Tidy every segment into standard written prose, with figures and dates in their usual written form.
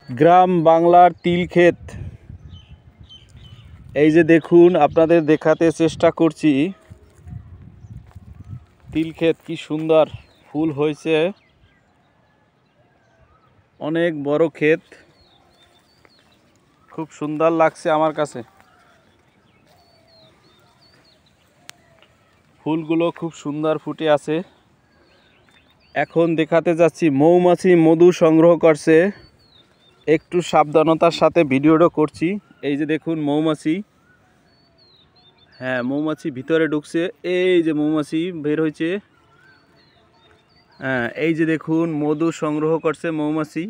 গ্রাম বাংলার তিল ক্ষেত। এই যে দেখুন, আপনাদের দেখাতে চেষ্টা করছি তিল ক্ষেত কি সুন্দর ফুল হয়েছে। অনেক বড় ক্ষেত, খুব সুন্দর লাগছে আমার কাছে। ফুলগুলো খুব সুন্দর ফুটে আছে। এখন দেখাতে যাচ্ছি মৌমাছি মধু সংগ্রহ করছে। একটু সাবধানতার সাথে ভিডিওটা করছি। এই যে দেখুন মৌমাছি, হ্যাঁ মৌমাছি ভিতরে ঢুকছে। এই যে মৌমাছি বের হয়েছে। হ্যাঁ এই যে দেখুন মধু সংগ্রহ করছে মৌমাছি।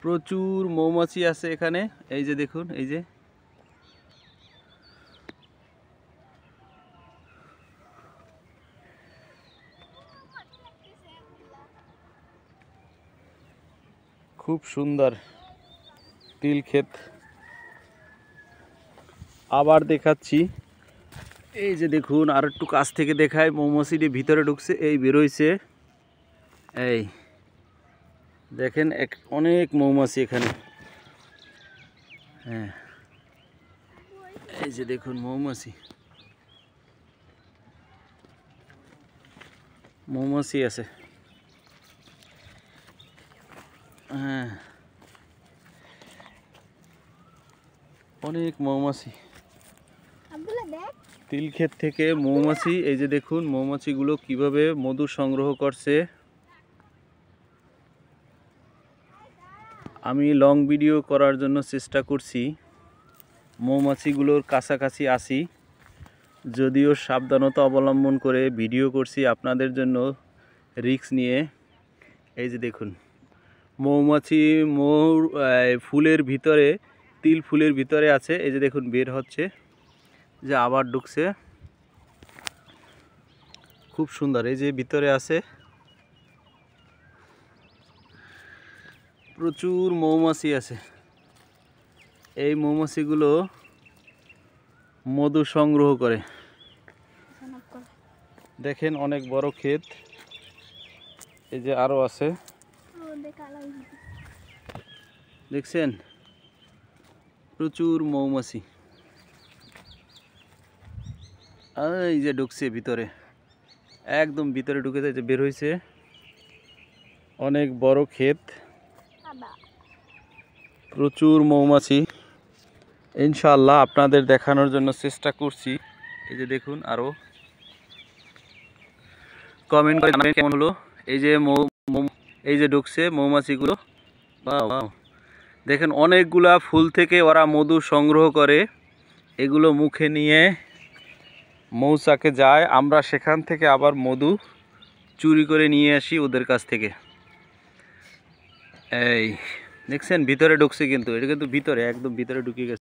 প্রচুর মৌমাছি আছে এখানে। এই যে দেখুন, এই যে খুব সুন্দর তিল ক্ষেত। আবার দেখাচ্ছি, এই যে দেখুন আর একটু কাছ থেকে দেখায়। মৌমাছিটি ভিতরে ঢুকছে, এই বেরোইছে। এই দেখেন অনেক মৌমাছি এখানে। হ্যাঁ এই যে দেখুন মৌমাছি আছে। হ্যাঁ অনেক মৌমাছি তিল ক্ষেত থেকে মৌমাছি। এই যে দেখুন মৌমাছিগুলো কিভাবে মধু সংগ্রহ করছে। আমি লং ভিডিও করার জন্য চেষ্টা করছি, মৌমাছিগুলোর কাছাকাছি আসি, যদিও সাবধানতা অবলম্বন করে ভিডিও করছি আপনাদের জন্য রিস্ক নিয়ে। এই যে দেখুন মৌমাছি ফুলের ভিতরে, তিল ফুলের ভিতরে আছে। এই যে দেখুন বের হচ্ছে, যে আবার ঢুকছে। খুব সুন্দর, এই যে ভিতরে আছে প্রচুর মৌমাছি আছে। এই মৌমাছিগুলো মধু সংগ্রহ করে। দেখেন অনেক বড় ক্ষেত। এই যে আরো আছে, দেখছেন প্রচুর মৌমাছি। এই যে ঢুকছে ভিতরে, একদম ভিতরে ঢুকে যায়, যে বের হয়েছে। অনেক বড় ক্ষেত, প্রচুর মৌমাছি। ইনশাআল্লাহ আপনাদের দেখানোর জন্য চেষ্টা করছি। এই যে দেখুন, আরো কমেন্ট করে জানাবেন কেমন হলো। এই যে এই যে ঢুকছে মৌমাছিগুলো। দেখেন অনেকগুলা ফুল থেকে ওরা মধু সংগ্রহ করে, এগুলো মুখে নিয়ে মৌচাকে যায়। আমরা সেখান থেকে আবার মধু চুরি করে নিয়ে আসি ওদের কাছ থেকে। এই দেখছেন ভিতরে ঢুকছে, কিন্তু এটা কিন্তু ভিতরে, একদম ভিতরে ঢুকে গেছে।